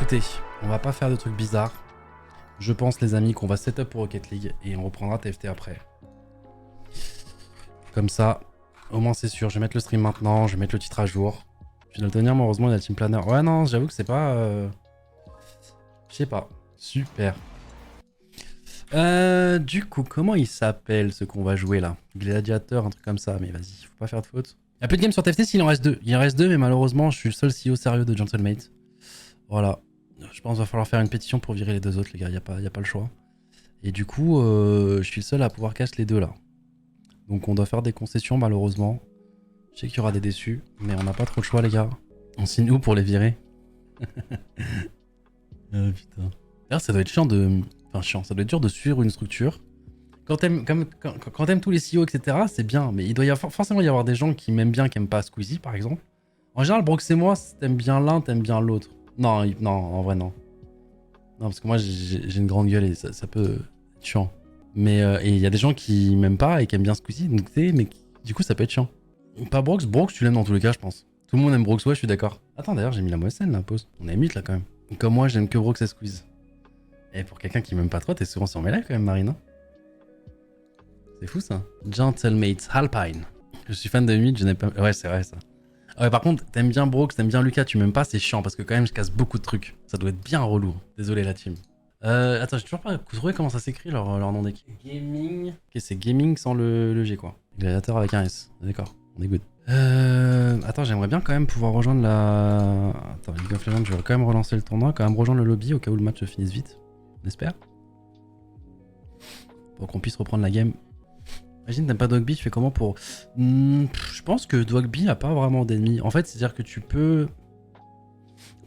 écoutez, on va pas faire de trucs bizarres. Je pense, les amis, qu'on va setup pour Rocket League et on reprendra TFT après. Comme ça, au moins c'est sûr. Je vais mettre le stream maintenant, je vais mettre le titre à jour. Je dois le tenir, malheureusement, il y a le team planner. Ouais, non, j'avoue que c'est pas... Je sais pas. Super. Du coup, comment il s'appelle ce qu'on va jouer là? Gladiateur, un truc comme ça. Mais vas-y, faut pas faire de faute. Il y a plus de games sur TFT s'il en reste 2. Il en reste 2, mais malheureusement, je suis le seul CEO sérieux de Gentlemate. Voilà. Je pense qu'il va falloir faire une pétition pour virer les deux autres, les gars. Y a pas le choix. Et du coup, je suis le seul à pouvoir cash les deux là. Donc on doit faire des concessions, malheureusement. Je sais qu'il y aura des déçus, mais on n'a pas trop le choix, les gars. On signe où pour les virer? Ah putain. D'ailleurs, ça doit être chiant de... Enfin, chiant, ça doit être dur de suivre une structure. Quand t'aimes tous les CEO, etc., c'est bien, mais il doit forcément y avoir des gens qui m'aiment bien, qui aiment pas Squeezie, par exemple. En général, Brox et moi, t'aimes bien l'un, t'aimes bien l'autre. Non, non, en vrai, non. Non, parce que moi, j'ai une grande gueule et ça peut être chiant. Mais et il y a des gens qui m'aiment pas et qui aiment bien Squeezie, donc mais du coup, ça peut être chiant. Pas Brox, Brox, tu l'aimes dans tous les cas, je pense. Tout le monde aime Brox, ouais, je suis d'accord. Attends, d'ailleurs, j'ai mis la mauvaise scène, la pause. On est mythe, là, quand même. Comme moi, j'aime que Brox et Squeeze. Et pour quelqu'un qui m'aime pas trop, t'es souvent sur mes lives, quand même, Marine. C'est fou, ça. Gentlemate Alpine. Je suis fan de mythe, je n'ai pas... Ouais, c'est vrai, ça. Ouais, par contre, t'aimes bien Brox, t'aimes bien Lucas, tu m'aimes pas, c'est chiant, parce que quand même, je casse beaucoup de trucs. Ça doit être bien relou. Désolé, la team. Attends, j'ai toujours pas trouvé comment ça s'écrit leur nom d'équipe. Gaming. Ok, c'est gaming sans le G, quoi. Gladiateur avec un S. D'accord, on est good. Attends, j'aimerais bien quand même pouvoir rejoindre la... Attends, League of Legends, je vais quand même relancer le tournoi, quand même rejoindre le lobby au cas où le match se finisse vite. On espère. Pour qu'on puisse reprendre la game. Imagine, t'aimes pas Dogby, tu fais comment pour... je pense que Dogby a pas vraiment d'ennemis. En fait, c'est-à-dire que tu peux...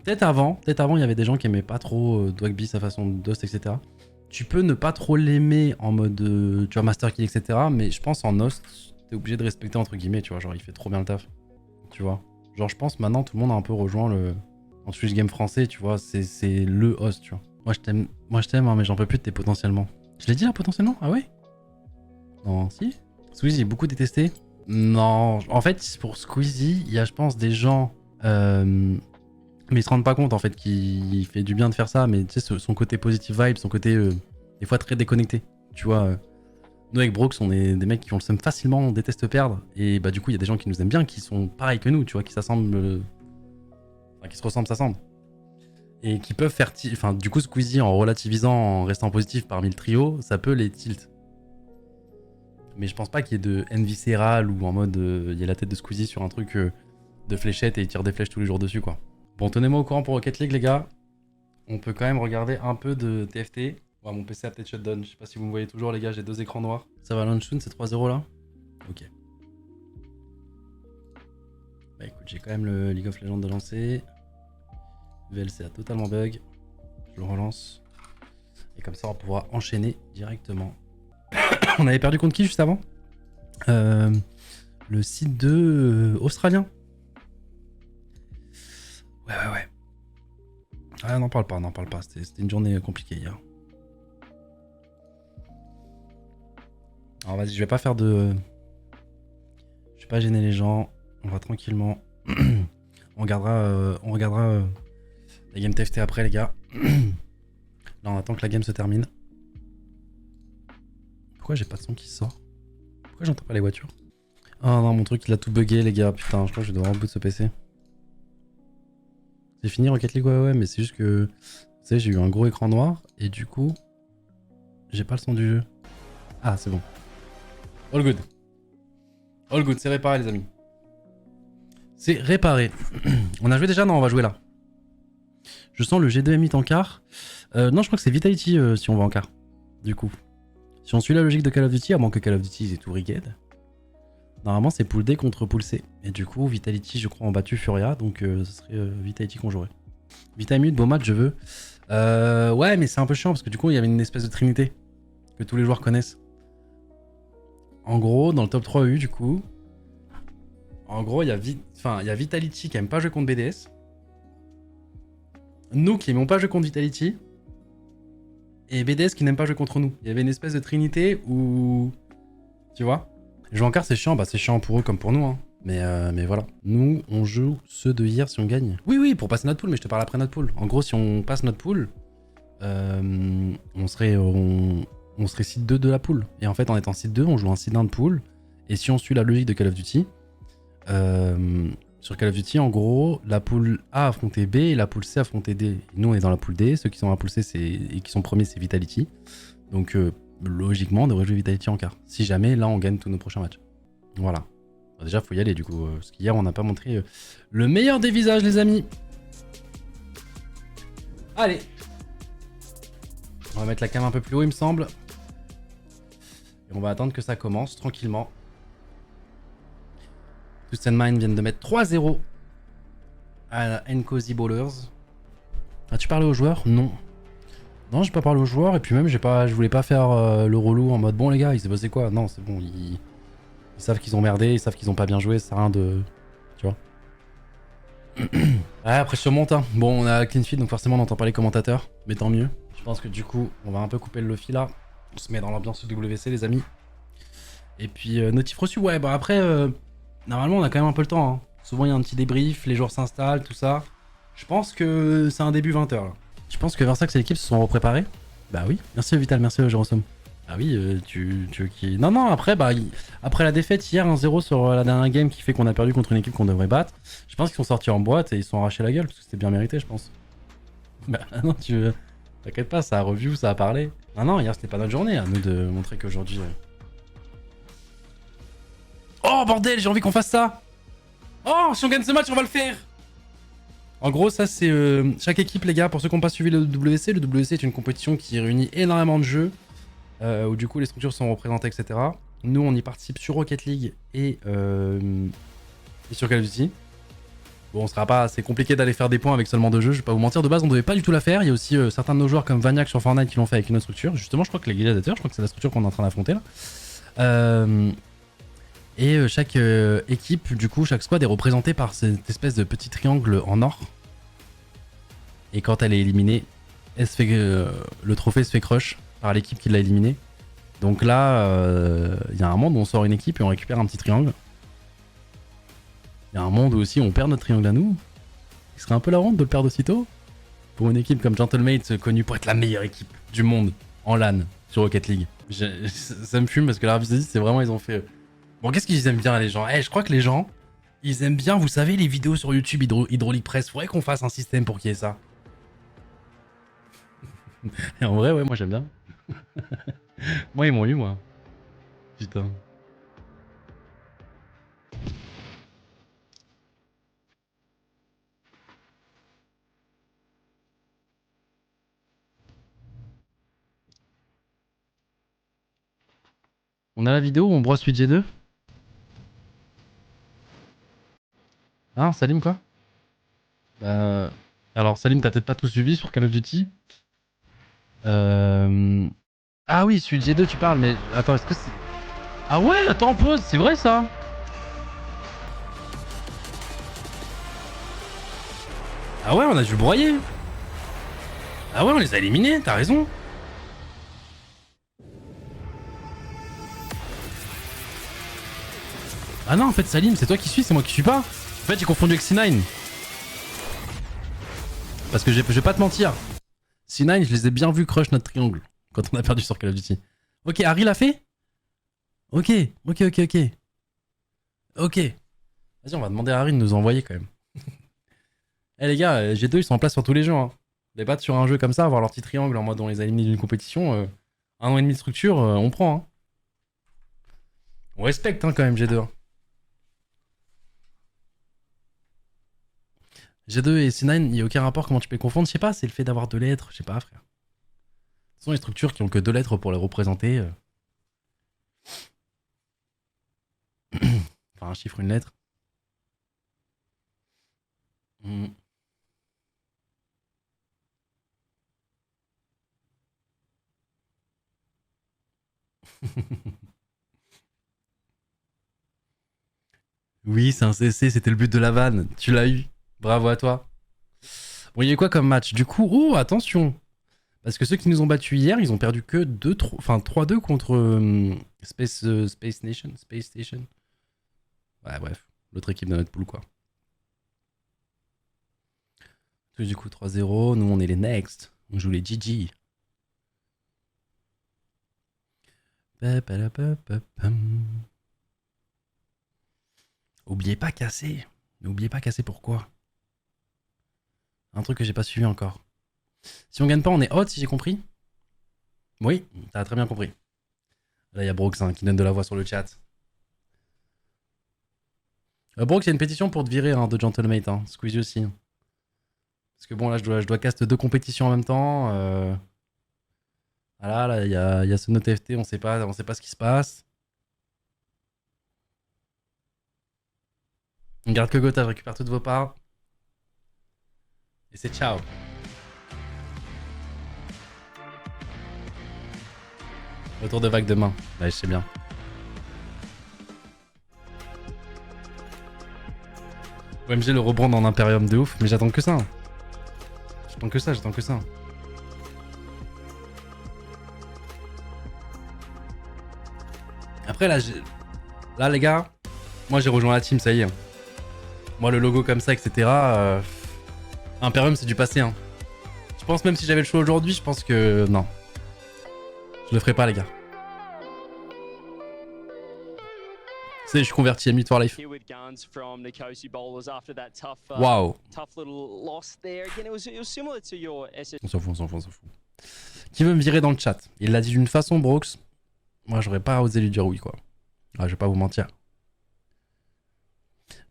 Peut-être avant, il y avait des gens qui aimaient pas trop Dogby, sa façon de dust, etc. Tu peux ne pas trop l'aimer en mode, tu vois, Master Kill, etc. Mais je pense en host, t'es obligé de respecter entre guillemets, tu vois, genre il fait trop bien le taf. Tu vois. Genre je pense maintenant tout le monde a un peu rejoint le... En Twitch Game français, tu vois, c'est le host, tu vois. Moi je t'aime, hein, mais j'en peux plus de tes potentiellement. Je l'ai dit là, potentiellement? Ah ouais? Non, si? Squeezie est beaucoup détesté? Non, en fait, pour Squeezie, il y a, je pense, des gens... mais ils se rendent pas compte, en fait, qu'il fait du bien de faire ça, mais tu sais, son côté positive vibe, son côté, des fois, très déconnecté. Tu vois, nous, avec Brox, on est des mecs qui ont le seum facilement, on déteste perdre, et bah du coup, il y a des gens qui nous aiment bien, qui sont pareils que nous, tu vois, qui s'assemblent... Enfin, qui se ressemblent, et qui peuvent faire... Enfin, du coup, Squeezie, en relativisant, en restant positif parmi le trio, ça peut les tilt. Mais je pense pas qu'il y ait de haine viscérale ou en mode il y a la tête de Squeezie sur un truc de fléchette et il tire des flèches tous les jours dessus, quoi. Bon, tenez-moi au courant pour Rocket League, les gars. On peut quand même regarder un peu de TFT. Ouais, mon PC a peut-être shutdown. Je sais pas si vous me voyez toujours, les gars. J'ai 2 écrans noirs. Ça va, Launchun, c'est 3-0 là? Ok. Bah écoute, j'ai quand même le League of Legends de lancer. VLC a totalement bug. Je le relance. Et comme ça, on va pouvoir enchaîner directement. On avait perdu contre qui juste avant? Le site de australien. Ouais. Ah, n'en parle pas. C'était une journée compliquée hier. Alors vas-y, je vais pas faire de... Je vais pas gêner les gens. On va tranquillement. on regardera la game TFT après, les gars. Là, on attend que la game se termine. Pourquoi j'ai pas de son qui sort? Pourquoi j'entends pas les voitures? Oh non, mon truc il a tout bugué, les gars. Putain, je crois que je dois reboot ce PC. C'est fini Rocket League, ouais, mais c'est juste que... Vous savez, j'ai eu un gros écran noir et du coup... J'ai pas le son du jeu. Ah, c'est bon. All good. All good, c'est réparé, les amis. C'est réparé. On a joué déjà? Non, on va jouer là. Je sens le G2 en quart. Non, je crois que c'est Vitality si on va en quart. Du coup. Si on suit la logique de Call of Duty, à moins que Call of Duty c'est tout rigged. Normalement, c'est pool D contre pool C. Et du coup, Vitality, je crois, ont battu Furia. Donc, ce serait Vitality qu'on jouerait. Vitamute, beau match, je veux. Ouais, mais c'est un peu chiant parce que du coup, il y avait une espèce de trinité que tous les joueurs connaissent. En gros, dans le top 3 EU, du coup, en gros, il y a Vitality qui aime pas jouer contre BDS. Nous qui aimons pas jouer contre Vitality. Et BDS qui n'aime pas jouer contre nous. Il y avait une espèce de trinité où... Tu vois? Jouer en quart, c'est chiant. Bah, c'est chiant pour eux comme pour nous. Hein. Mais voilà. Nous, on joue ceux de hier si on gagne. Oui, oui, pour passer notre pool, mais je te parle après notre pool. En gros, si on passe notre pool, on serait site 2 de la pool. Et en fait, en étant site 2, on joue un site 1 de pool. Et si on suit la logique de Call of Duty, sur Call of Duty, en gros, la pool A affrontait B et la pool C affrontait D. Et nous, on est dans la pool D. Ceux qui sont dans la pool C et qui sont premiers, c'est Vitality. Donc, logiquement, on devrait jouer Vitality en quart. Si jamais, là, on gagne tous nos prochains matchs. Voilà. Bon, déjà, faut y aller, du coup. Parce qu'hier, on n'a pas montré le meilleur des visages, les amis. Allez. On va mettre la cam un peu plus haut, il me semble. Et on va attendre que ça commence, tranquillement. Twisted Mind viennent de mettre 3-0 à la Nkosi Ballers. As-tu parlé aux joueurs? Non. Non, j'ai pas parlé aux joueurs, et puis même, je voulais pas faire le relou en mode bon, les gars, il s'est passé quoi? Non, c'est bon, ils savent qu'ils ont merdé, ils savent qu'ils ont pas bien joué, ça sert à rien de. Tu vois? Ouais, après, je surmonte, hein. Bon, on a clean feed, donc forcément, on n'entend pas les commentateurs, mais tant mieux. Je pense que du coup, on va un peu couper le Luffy là. On se met dans l'ambiance WC, les amis. Et puis, notif reçu, ouais, bah après, normalement, on a quand même un peu le temps, hein. Souvent, il y a un petit débrief, les joueurs s'installent, tout ça. Je pense que c'est un début 20h là. Je pense que Versax et l'équipe se sont repréparés. Bah oui. Merci Vital, merci Jérôme. Ah oui, tu veux qui. Non, non, après, après la défaite hier 1-0 sur la dernière game qui fait qu'on a perdu contre une équipe qu'on devrait battre, je pense qu'ils sont sortis en boîte et ils se sont arrachés la gueule parce que c'était bien mérité, je pense. Bah non, t'inquiète pas, ça a review, ça a parlé. Non, non, hier c'était pas notre journée, à nous de montrer qu'aujourd'hui. Oh bordel, j'ai envie qu'on fasse ça! Oh, si on gagne ce match, on va le faire! En gros, ça c'est chaque équipe, les gars, pour ceux qui n'ont pas suivi le WC est une compétition qui réunit énormément de jeux, où du coup les structures sont représentées, etc. Nous, on y participe sur Rocket League et sur Call of Duty. Bon, c'est compliqué d'aller faire des points avec seulement 2 jeux, je vais pas vous mentir, de base on devait pas du tout la faire. Il y a aussi certains de nos joueurs comme Vaniac sur Fortnite qui l'ont fait avec une autre structure. Justement, je crois que les gladiateurs, je crois que c'est la structure qu'on est en train d'affronter là. Et chaque équipe, du coup, chaque squad est représenté par cette espèce de petit triangle en or. Et quand elle est éliminée, le trophée se fait crush par l'équipe qui l'a éliminée. Donc là, il y a un monde où on sort une équipe et on récupère un petit triangle. Il y a un monde où aussi on perd notre triangle à nous. Il serait un peu la honte de le perdre aussitôt. Pour une équipe comme Gentlemates, connue pour être la meilleure équipe du monde en LAN sur Rocket League. Ça me fume parce que l'Arabie Saoudite, c'est vraiment, ils ont fait... Bon, qu'est-ce qu'ils aiment bien, les gens? Je crois que les gens, ils aiment bien, vous savez, les vidéos sur YouTube Hydraulic Press. Faudrait qu'on fasse un système pour qu'il y ait ça. Et en vrai, ouais, moi j'aime bien. Moi, ils m'ont eu, moi. Putain. On a la vidéo où on brosse 8G2? Hein, Salim, quoi? Bah... Alors, Salim, t'as peut-être pas tout suivi sur Call of Duty. Ah oui, celui de G2, tu parles, mais... Attends, est-ce que c'est... Ah ouais, attends, pause, c'est vrai, ça? Ah ouais, on a dû le broyer. Ah ouais, on les a éliminés, t'as raison. Ah non, en fait, Salim, c'est toi qui suis, c'est moi qui suis pas. En fait, j'ai confondu avec C9. Parce que je vais pas te mentir. C9, je les ai bien vus crush notre triangle quand on a perdu sur Call of Duty. Ok, Harry l'a fait? Ok. Ok. Vas-y, on va demander à Harry de nous envoyer quand même. Eh les gars, G2 ils sont en place sur tous les jeux. Hein. Les battre sur un jeu comme ça, avoir leur petit triangle en mode on les a éliminés d'une compétition, 1 an et demi de structure, on prend. Hein. On respecte hein, quand même G2. Hein. G2 et C9, il n'y a aucun rapport, comment tu peux les confondre? Je sais pas, c'est le fait d'avoir 2 lettres, je sais pas frère. Ce sont les structures qui ont que 2 lettres pour les représenter. Enfin un chiffre, une lettre. Mm. Oui, c'est un CC, c'était le but de la vanne. Tu l'as eu. Bravo à toi. Bon, il y a eu quoi comme match? Du coup, oh, attention. Parce que ceux qui nous ont battus hier, ils ont perdu que 3-2 contre Space Nation. Space Station. Ouais, bref. l'autre équipe de notre pool, quoi. Du coup, 3-0. Nous, on est les next. On joue les GG. Oubliez pas casser. N'oubliez pas casser pourquoi. Un truc que j'ai pas suivi encore. Si on gagne pas, on est hot, si j'ai compris. Oui, t'as très bien compris. Là, il y a Brooks hein, qui donne de la voix sur le chat. Brooks, il y a une pétition pour te virer hein, de Gentlemate. Hein. Squeezie aussi. Parce que bon, là, je dois cast 2 compétitions en même temps. Voilà, là, il y a ce note FT, on sait pas ce qui se passe. On garde que Gotha, je récupère toutes vos parts. Et c'est ciao. Retour de vague demain. Ouais, je sais bien. OMG le rebrand en Imperium de ouf, mais j'attends que ça. J'attends que ça. Après là les gars, moi j'ai rejoint la team, ça y est. Moi le logo comme ça, etc. Imperium c'est du passé. Hein. Je pense même si j'avais le choix aujourd'hui, je pense que non. Je le ferai pas les gars. Je suis converti à Meat for Life. Waouh. On s'en fout. Qui veut me virer dans le chat? Il l'a dit d'une façon, Brooks. Moi, j'aurais pas osé lui dire oui, quoi. Ah, je vais pas vous mentir.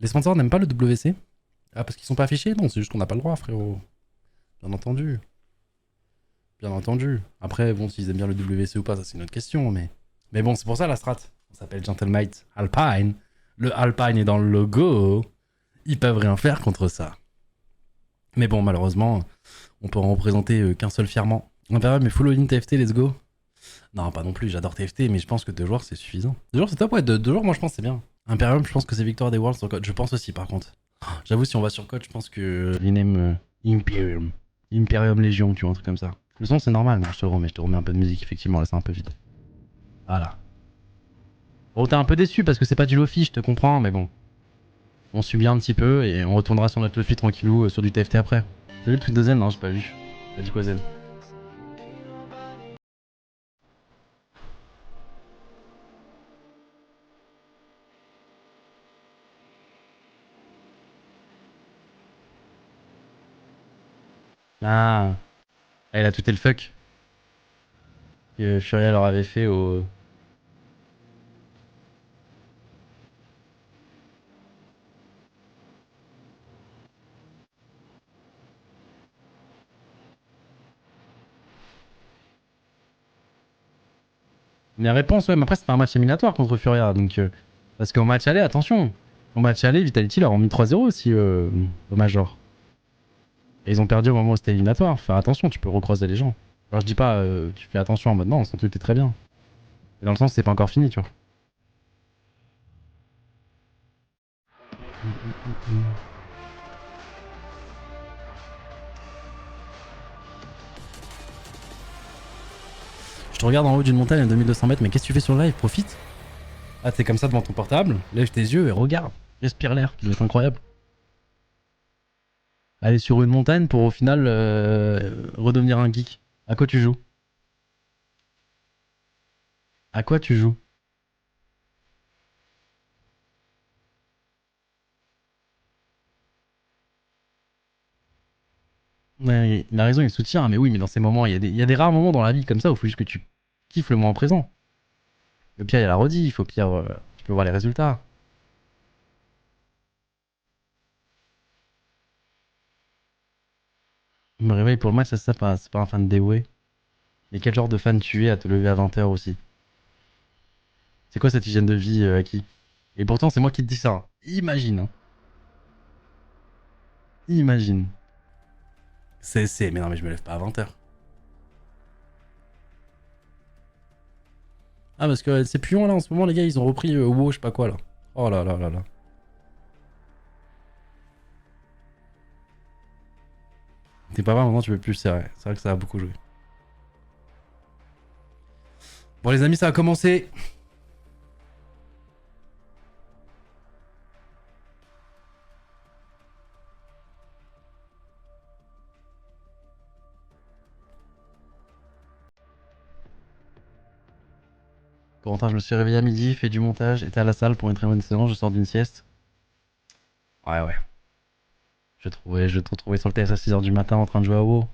Les sponsors n'aiment pas le WC? Ah, parce qu'ils sont pas affichés? Non, c'est juste qu'on n'a pas le droit, frérot. Bien entendu. Après, bon, s'ils aiment bien le WC ou pas, ça c'est une autre question, mais bon, c'est pour ça la strat. On s'appelle Gentlemate Alpine. Le Alpine est dans le logo. Ils peuvent rien faire contre ça. Mais bon, malheureusement, on peut en représenter qu'un seul fièrement. Impérium mais full all-in TFT, let's go. Non, pas non plus, j'adore TFT, mais je pense que 2 joueurs c'est suffisant. 2 joueurs c'est top, ouais, 2 joueurs, moi je pense c'est bien. Imperium, je pense que c'est victoire des Worlds sur code. Je pense aussi, par contre. J'avoue, si on va sur code, je pense que. Rename Imperium. Imperium Légion, tu vois, un truc comme ça. Le son c'est normal, non, je te le remets un peu de musique, effectivement, là c'est un peu vide. Voilà. Bon, t'es un peu déçu parce que c'est pas du Lofi, je te comprends, mais bon. On subit un petit peu et on retournera sur notre Lofi tranquillou sur du TFT après. T'as vu le tweet de Zen? Non, j'ai pas vu. T'as dit quoi, Zen? Ah, elle a tout le fuck que Furia leur avait fait au. La réponse, ouais, mais après, c'est pas un match éliminatoire contre Furia. Donc, parce qu'au match aller, attention. Au match aller, Vitality leur ont mis 3-0 aussi au Major. Et ils ont perdu au moment où c'était éliminatoire. Faire attention, tu peux recroiser les gens. Alors, je dis pas, tu fais attention en mode non, tout est très bien. Mais dans le sens, c'est pas encore fini, tu vois. Je te regarde en haut d'une montagne à 2200 mètres, mais qu'est-ce que tu fais sur le live? Profite. Ah, t'es comme ça devant ton portable, lève tes yeux et regarde. Respire l'air, qui doit être incroyable. Aller sur une montagne pour au final redevenir un geek. À quoi tu joues? À quoi tu joues? Ouais, il a raison, il soutient, mais oui, mais dans ces moments, il y a des rares moments dans la vie comme ça où il faut juste que tu kiffes le moment présent. Au pire, il y a la rediff, au pire, tu peux voir les résultats. Je me réveille pour le match, ça, c'est pas un fan dévoué. Mais quel genre de fan tu es à te lever à 20h aussi? C'est quoi cette hygiène de vie acquis? Et pourtant, c'est moi qui te dis ça. Hein. Imagine. Hein. Imagine. Mais non, mais je me lève pas à 20h. Ah, parce que c'est puant là en ce moment, les gars, ils ont repris WoW, je sais pas quoi là. Oh là là là là. T'es pas mal, maintenant tu peux plus, c'est vrai. C'est vrai que ça a beaucoup joué. Bon, les amis, ça a commencé. Corentin, je me suis réveillé à midi, fait du montage, était à la salle pour une très bonne séance, je sors d'une sieste. Ouais. Je te retrouvais sur le TS à 6h du matin en train de jouer à WoW.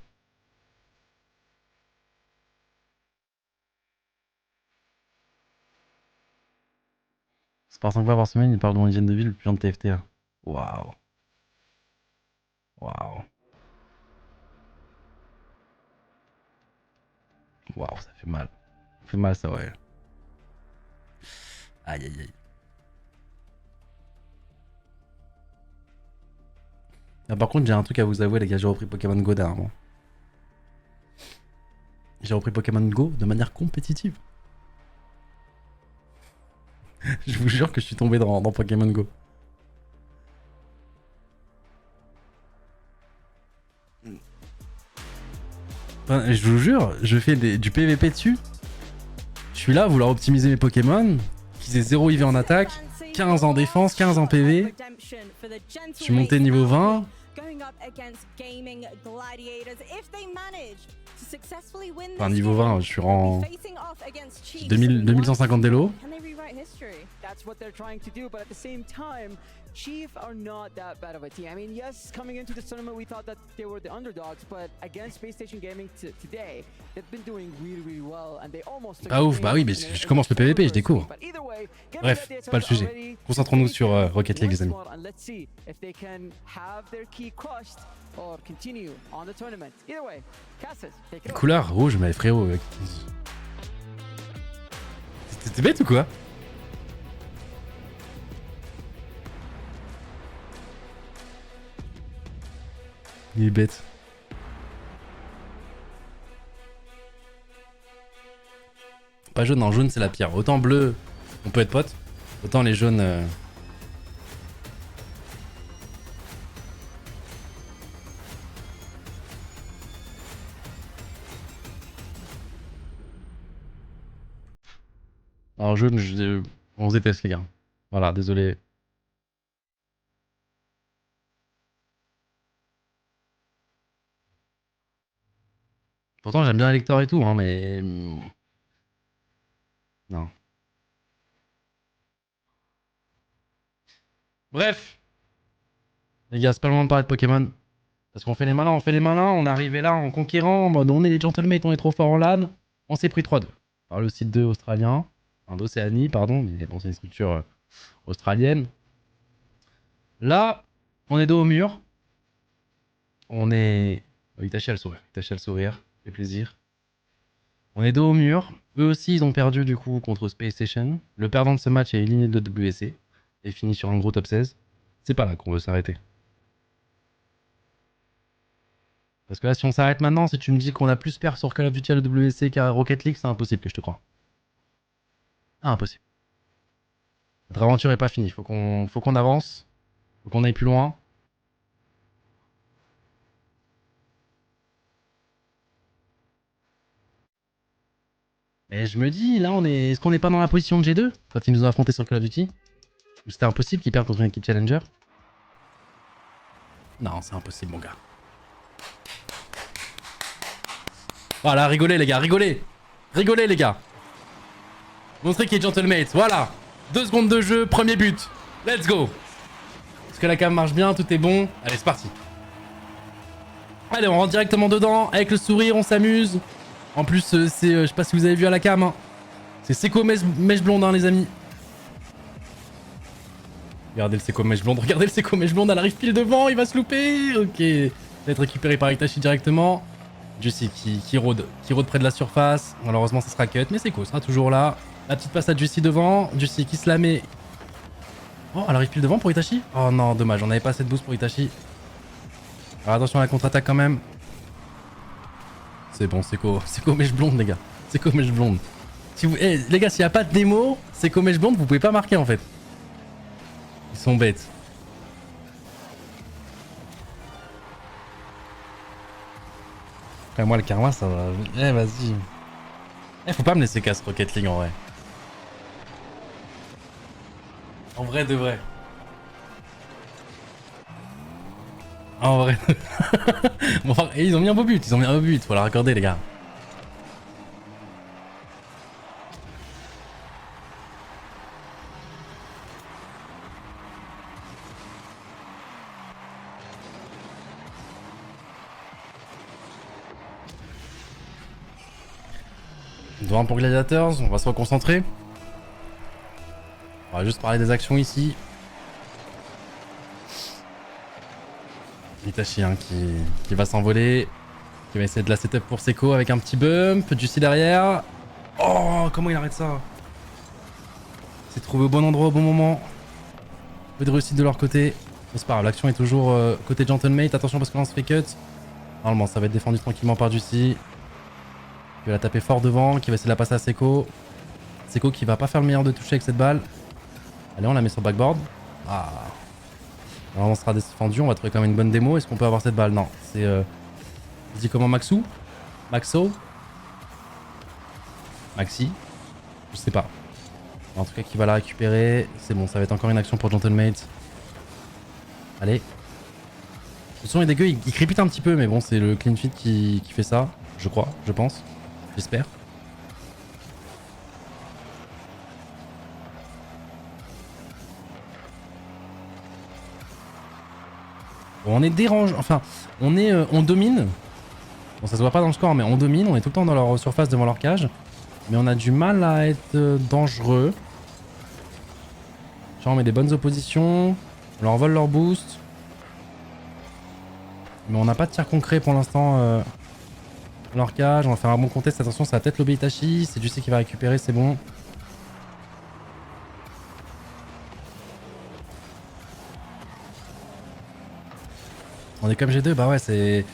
C'est par 5 fois par semaine, il parle de mon hygiène de vie le plus de TFT là. Waouh. Waouh. Waouh, ça fait mal. Ça fait mal ça, ouais. Aïe aïe aïe. Ah, par contre, j'ai un truc à vous avouer, les gars, j'ai repris Pokémon Go dernièrement. J'ai repris Pokémon Go de manière compétitive. Je vous jure que je suis tombé dans Pokémon Go. Enfin, je vous jure, je fais du PVP dessus. Je suis là à vouloir optimiser mes Pokémon, qu'ils aient 0 IV en attaque, 15 en défense, 15 en PV. Je suis monté niveau 20. Enfin, niveau 20, je suis en 2150 d'élo. Chief are not that bad of a team. I mean, yes, coming into this tournament, we thought that they were the underdogs, but against Space Station Gaming today, they've been doing really well, and they almost. Ah ouf, bah oui, mais je commence le PVP, je découvre. Bref, c'est pas le sujet. Concentrons-nous sur Rocket League, les amis. Couleur rouge, mais frérot. T'es bête ou quoi? Il est bête. Pas jaune, non, jaune c'est la pire. Autant bleu, on peut être potes. Autant les jaunes... Alors jaune, on se déteste les gars. Voilà, désolé. Pourtant j'aime bien Elector et tout, hein, mais... Non. Bref. Les gars, c'est pas le moment de parler de Pokémon. Parce qu'on fait les malins, on est arrivé là en conquérant, en mode on est les gentlemates, on est trop fort en LAN. On s'est pris 3-2. Par le site 2 australien. Enfin, d'Océanie, pardon, mais bon, c'est une structure australienne. Là, on est dos au mur. On est... Itachi a le sourire. Itachi a le sourire. Fait plaisir. On est dos au mur. Eux aussi, ils ont perdu du coup contre Space Station. Le perdant de ce match est éliminé de WSC. Et finit sur un gros top 16. C'est pas là qu'on veut s'arrêter. Parce que là, si on s'arrête maintenant, si tu me dis qu'on a plus perf sur Call of Duty à WSC qu'à Rocket League, c'est impossible que je te croie. Ah, impossible. Notre aventure est pas finie. Faut qu'on avance. Faut qu'on aille plus loin. Et je me dis, là, est-ce qu'on n'est pas dans la position de G2 quand ils nous ont affronté sur Call of Duty? Ou c'était impossible qu'ils perdent contre une équipe Challenger? Non, c'est impossible, mon gars. Voilà, rigolez, les gars, rigolez. Rigolez, les gars. Montrez qu'il est gentlemate. Voilà. 2 secondes de jeu, premier but. Let's go. Est-ce que la cam marche bien? Tout est bon? Allez, c'est parti. Allez, on rentre directement dedans. Avec le sourire, on s'amuse. En plus, c'est... je sais pas si vous avez vu à la cam. Hein. C'est Seco Mèche Blonde, hein, les amis. Regardez le Seco Mèche Blonde. Regardez le Seco Mèche Blonde. Elle arrive pile devant. Il va se louper. Ok. Il va être récupéré par Itachi directement. Juicy qui rôde près de la surface. Malheureusement, ça sera cut. Mais Seco sera toujours là. La petite passe à Juicy devant. Juicy qui se la met. Oh, elle arrive pile devant pour Itachi. Oh non, dommage. On n'avait pas assez de boost pour Itachi. Alors attention à la contre-attaque quand même. C'est bon, Seco Mèche Blonde, les gars. Seco Mèche Blonde. Si vous... les gars, s'il n'y a pas de démo, Seco Mèche Blonde, vous pouvez pas marquer en fait. Ils sont bêtes. Après, moi, le karma, ça va. Eh, vas-y. Faut pas me laisser casse Rocket League en vrai. En vrai de vrai. En vrai. Bon, enfin, ils ont mis un beau but, faut la raccorder, les gars. 2-1 pour Gladiators, on va se reconcentrer. On va juste parler des actions ici. Itachi hein, qui va s'envoler. Qui va essayer de la setup pour Seko avec un petit bump. Juicy derrière. Oh, comment il arrête ça? C'est trouvé au bon endroit au bon moment. Peu de réussite de leur côté. C'est pas grave, l'action est toujours côté Gentlemate. Attention parce que là on se fait cut. Normalement ça va être défendu tranquillement par Juicy. Qui va la taper fort devant. Qui va essayer de la passer à Seko. Seko qui va pas faire le meilleur de toucher avec cette balle. Allez, on la met sur backboard. Ah. Alors on sera défendu, on va trouver quand même une bonne démo. Est-ce qu'on peut avoir cette balle? Non, c'est... Je dis comment Maxou? Maxo? Maxi? Je sais pas. En tout cas, qui va la récupérer. C'est bon, ça va être encore une action pour Gentlemate. Allez. Le son est dégueu, il crépite un petit peu, mais bon, c'est le clean feed qui fait ça. Je crois, je pense. J'espère. Bon, on est dérange, enfin, on domine. Bon, ça se voit pas dans le score, mais on domine. On est tout le temps dans leur surface devant leur cage. Mais on a du mal à être dangereux. Genre, on met des bonnes oppositions. On leur vole leur boost. Mais on n'a pas de tir concret pour l'instant dans leur cage. On va faire un bon contest. Attention, ça va peut-être l'obé Itachi. C'est Juicy qui va récupérer, c'est bon. On est comme G2, bah ouais, c'est...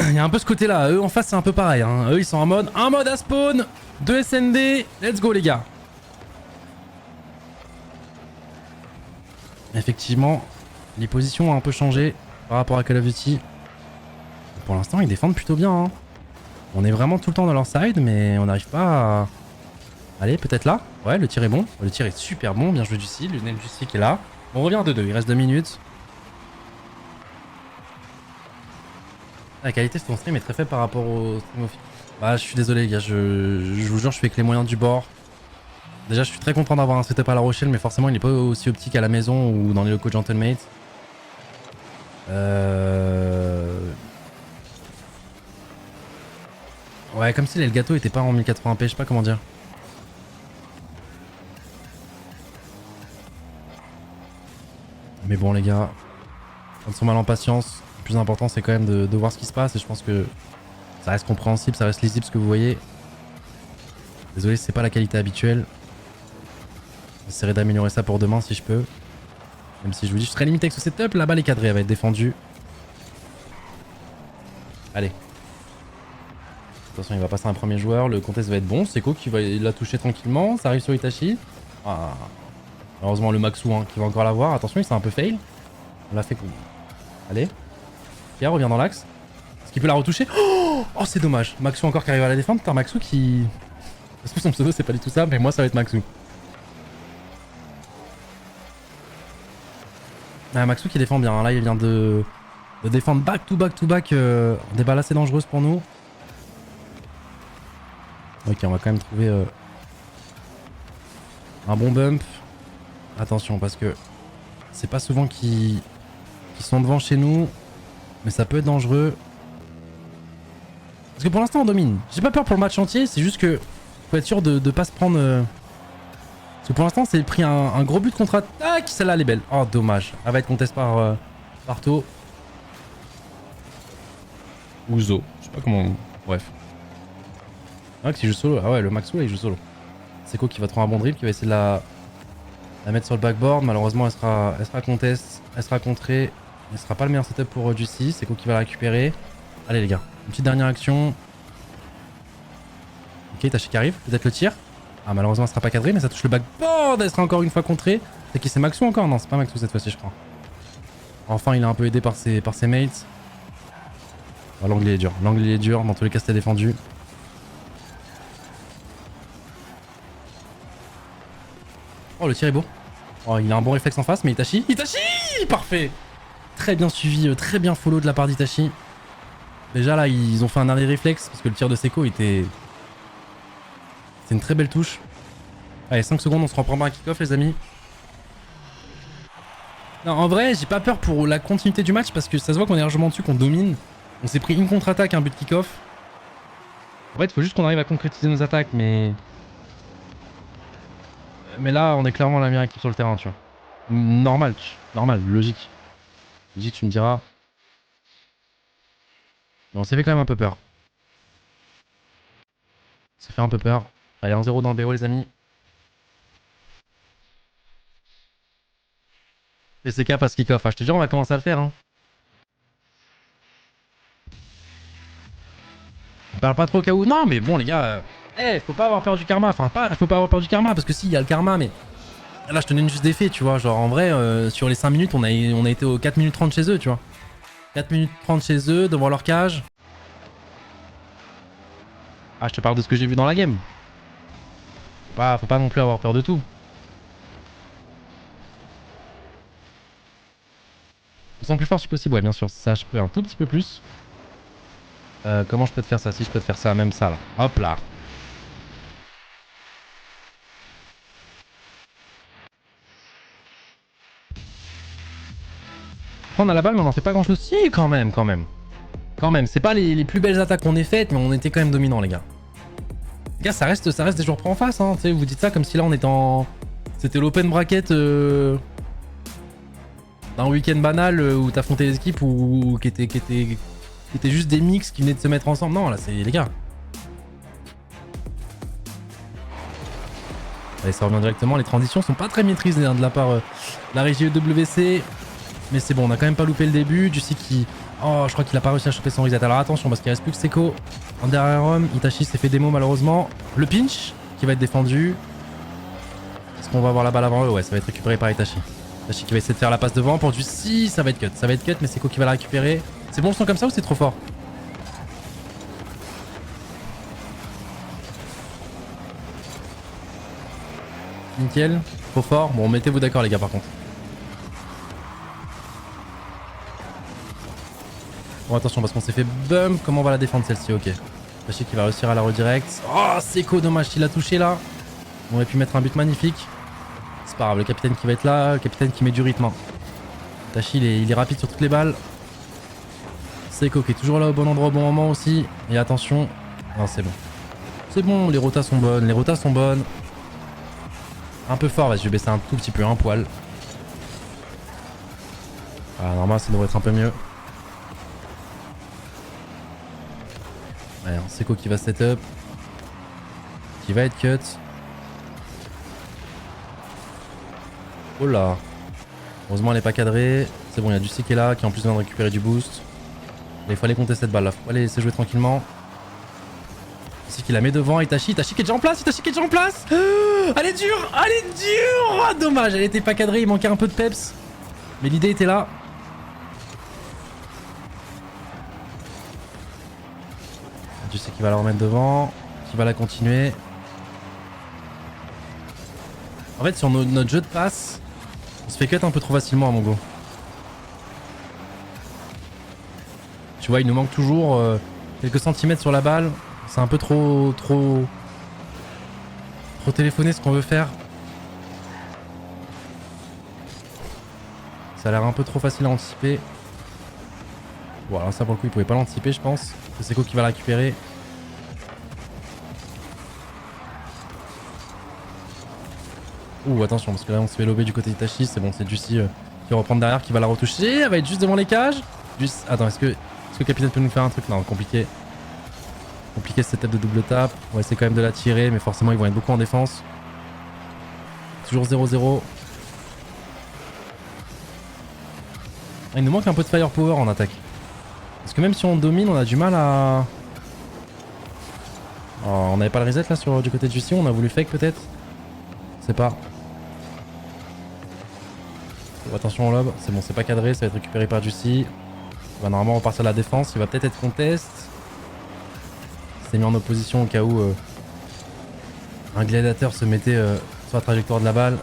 Il y a un peu ce côté-là. Eux, en face, c'est un peu pareil. Hein. Eux, ils sont en mode... Un mode à spawn, 2 SND. Let's go, les gars. Effectivement, les positions ont un peu changé par rapport à Call of Duty. Pour l'instant, ils défendent plutôt bien. Hein. On est vraiment tout le temps dans leur side, mais on n'arrive pas à... Allez, peut-être là. Ouais, le tir est bon. Le tir est super bon. Bien joué Juicy. Le net Juicy qui est là. On revient à 2-2. Il reste 2 minutes. La qualité de ton stream est très faible par rapport au stream officiel. Bah, je suis désolé, les gars. Je vous jure, je fais que les moyens du bord. Déjà, je suis très content d'avoir un setup à La Rochelle, mais forcément, il n'est pas aussi optique à la maison ou dans les locaux Gentlemate. Ouais, comme si l'Elgato était pas en 1080p, je sais pas comment dire. Mais bon, les gars, quand ils sont mal en patience, le plus important, c'est quand même de voir ce qui se passe. Et je pense que ça reste compréhensible, ça reste lisible ce que vous voyez. Désolé, c'est pas la qualité habituelle. J'essaierai d'améliorer ça pour demain si je peux. Même si je vous dis, je serai limité avec ce setup. La balle est cadrée, elle va être défendue. Allez. Attention, il va passer un premier joueur. Le contest va être bon. Seko qui va la toucher tranquillement. Ça arrive sur Itachi. Ah. Heureusement, le Maxou hein, qui va encore l'avoir. Attention, il s'est un peu fail. On l'a fait cool. Allez. Pierre revient dans l'axe. Est-ce qu'il peut la retoucher? Oh, c'est dommage. Maxou encore qui arrive à la défendre. Putain, Maxou qui... Parce que son pseudo, c'est pas du tout ça. Mais moi, ça va être Maxou. Ah, Maxou qui défend bien. Là, il vient de défendre back to back. Des balles assez dangereuses pour nous. Ok, on va quand même trouver un bon bump. Attention, parce que c'est pas souvent qu'ils sont devant chez nous. Mais ça peut être dangereux. Parce que pour l'instant, on domine. J'ai pas peur pour le match entier. C'est juste que faut être sûr de pas se prendre... Parce que pour l'instant, c'est pris un gros but contre attaque. Celle-là, elle est belle. Oh, dommage. Elle va être contest par To. Ou Zo. Je sais pas comment... Bref. Ah, qui joue solo. Ah ouais, le Maxou, là, il joue solo. Seko qui va trouver un bon dribble, qui va essayer de la mettre sur le backboard. Malheureusement, elle sera contest. Elle sera contrée. Elle sera pas le meilleur setup pour Juicy. Seko qui va la récupérer. Allez, les gars. Une petite dernière action. Ok, Tachi qui arrive. Peut-être le tir. Ah, malheureusement, elle sera pas cadrée, mais ça touche le backboard. Elle sera encore une fois contrée. C'est qui? C'est Maxou encore? Non, c'est pas Maxou cette fois-ci, je crois. Enfin, il est un peu aidé par ses mates. Oh, l'angle il est dur. L'angle il est dur. Dans tous les cas, c'était défendu. Oh, le tir est beau. Oh, il a un bon réflexe en face, mais Itachi. Itachi! Parfait! Très bien suivi, très bien follow de la part d'Itachi. Déjà là, ils ont fait un dernier réflexe parce que le tir de Seko était... C'est une très belle touche. Allez, 5 secondes, on se reprend par un kick-off, les amis. Non, en vrai, j'ai pas peur pour la continuité du match parce que ça se voit qu'on est largement dessus, qu'on domine. On s'est pris une contre-attaque, un but de kick-off. En fait, il faut juste qu'on arrive à concrétiser nos attaques, mais... Mais là, on est clairement la meilleure équipe sur le terrain, tu vois. Normal, normal, logique. Logique, tu me diras. Mais on s'est fait quand même un peu peur. On s'est fait un peu peur. Allez, 1-0 dans le BO, les amis. PCK passe kick-off. Ah, je te jure, on va commencer à le faire. Hein. On parle pas trop au cas où. Non, mais bon, les gars. Faut pas avoir peur du karma. Enfin, faut pas avoir peur du karma. Parce que si, il y a le karma, mais. Là, je te donne juste des faits, tu vois. Genre, en vrai, sur les 5 minutes, on a été aux 4 minutes 30 chez eux, tu vois. 4 minutes 30 chez eux, devant leur cage. Ah, je te parle de ce que j'ai vu dans la game. Faut pas non plus avoir peur de tout. On sent plus fort si possible, ouais, bien sûr. Ça, je peux un tout petit peu plus. Comment je peux te faire ça? Si je peux te faire ça, même ça, là. Hop là. On a la balle, mais on en fait pas grand chose. Si, quand même. Quand même. C'est pas les plus belles attaques qu'on ait faites, mais on était quand même dominants, les gars. Les gars, ça reste des joueurs pro en face, hein. Tu sais, vous dites ça comme si là, on était en... C'était l'open bracket d'un week-end banal où t'affrontais des équipes qui étaient juste des mix qui venaient de se mettre ensemble. Non, là, c'est les gars. Allez, ça revient directement. Les transitions sont pas très maîtrisées hein, de la part de la régie EWC. Mais c'est bon, on a quand même pas loupé le début. Juicy qui... Oh, je crois qu'il a pas réussi à choper son reset. Alors attention, parce qu'il reste plus que Seko en derrière homme. Itachi s'est fait démo malheureusement. Le pinch qui va être défendu. Est-ce qu'on va avoir la balle avant eux? Ouais, ça va être récupéré par Itachi. Itachi qui va essayer de faire la passe devant pour Juicy. Ça va être cut. Ça va être cut, mais Seko qui va la récupérer. C'est bon le son comme ça ou c'est trop fort? Nickel. Trop fort. Bon, mettez-vous d'accord les gars par contre. Bon, attention parce qu'on s'est fait bump. Comment on va la défendre celle-ci? Ok. Itachi qui va réussir à la redirect. Oh, Seko, dommage qu'il a touché là. On aurait pu mettre un but magnifique. C'est pas grave, le capitaine qui va être là. Le capitaine qui met du rythme. Hein. Itachi, il est rapide sur toutes les balles. Seko qui est toujours là au bon endroit au bon moment aussi. Et attention. Non, c'est bon. C'est bon, les rotas sont bonnes. Les rotas sont bonnes. Un peu fort, vas-y, je vais baisser un tout petit peu, un poil. Ah, normal, ça devrait être un peu mieux. Ouais, Seko qui va setup. Qui va être cut. Oh là. Heureusement, elle est pas cadrée. C'est bon, il y a Juicy qui est là, qui en plus vient de récupérer du boost. Mais il faut aller compter cette balle là. Faut pas aller laisser jouer tranquillement. Juicy qui la met devant. Itachi qui est déjà en place. Itachi qui est déjà en place. Elle est dure. Elle est dure. Oh, dommage, elle était pas cadrée. Il manquait un peu de peps. Mais l'idée était là. Juicy qui va la remettre devant. Qui va la continuer. En fait, sur notre jeu de passe, on se fait cut un peu trop facilement à mon go. Tu vois, il nous manque toujours quelques centimètres sur la balle. C'est un peu trop téléphoné ce qu'on veut faire. Ça a l'air un peu trop facile à anticiper. Bon, alors ça pour le coup, il pouvait pas l'anticiper, je pense. C'est Seko qui va la récupérer. Ouh, attention, parce que là, on se fait lober du côté d'Itachi. C'est bon, c'est Juicy qui va reprendre derrière, qui va la retoucher. Elle va être juste devant les cages. Juste... Attends, est-ce que le capitaine peut nous faire un truc? Non, compliqué. Compliqué ce setup de double tap. On va essayer quand même de la tirer, mais forcément, ils vont être beaucoup en défense. Toujours 0-0. Il nous manque un peu de firepower en attaque. Parce que même si on domine, on a du mal à... Oh, on n'avait pas le reset là du côté de Juicy. On a voulu fake peut-être. Je sais pas. Oh, attention au lob. C'est bon, c'est pas cadré. Ça va être récupéré par Juicy. Il va normalement repartir à la défense. Il va peut-être être contest. Il s'est mis en opposition au cas où un gladiateur se mettait sur la trajectoire de la balle.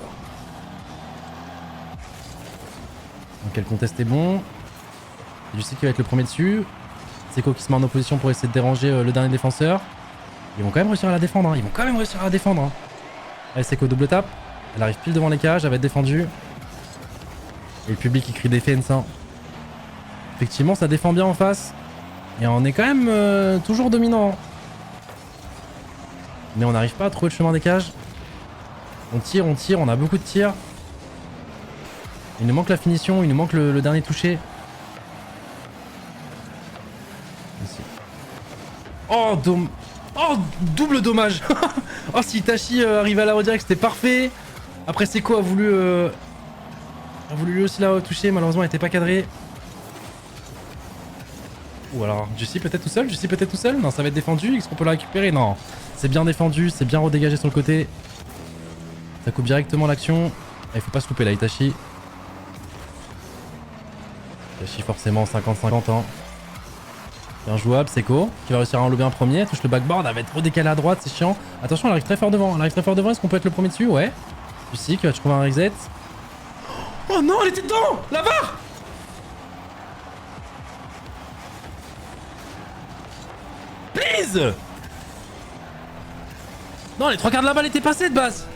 Donc quel contest est bon. Juicy qui va être le premier dessus. Seko qui se met en opposition pour essayer de déranger le dernier défenseur. Ils vont quand même réussir à la défendre. Hein. Ils vont quand même réussir à la défendre. Hein. Allez, Seko double tap. Elle arrive pile devant les cages. Elle va être défendue. Et le public qui crie défense. Hein. Effectivement, ça défend bien en face. Et on est quand même toujours dominant. Mais on n'arrive pas à trouver le chemin des cages. On tire, on a beaucoup de tirs. Il nous manque la finition, il nous manque le dernier touché. Ici. Oh, oh, double dommage. Oh, si Itachi arrivait à la redirect, c'était parfait. Après, Seko a voulu lui aussi la toucher. Malheureusement, elle n'était pas cadrée. Ou alors, Juicy peut-être tout seul? Juicy peut-être tout seul? Non, ça va être défendu. Est-ce qu'on peut la récupérer? Non. C'est bien défendu, c'est bien redégagé sur le côté. Ça coupe directement l'action. Il faut pas se louper là, Itachi. Itachi forcément 50-50 ans. Bien jouable, Seko qui va réussir à enlever un premier. Elle touche le backboard, elle va être redécalée à droite, c'est chiant. Attention, elle arrive très fort devant. Est-ce qu'on peut être le premier dessus? Ouais. Juicy qui va trouver un reset. Oh non, elle était dedans! La barre! Please! Non, les 3/4 de la balle étaient passés de base.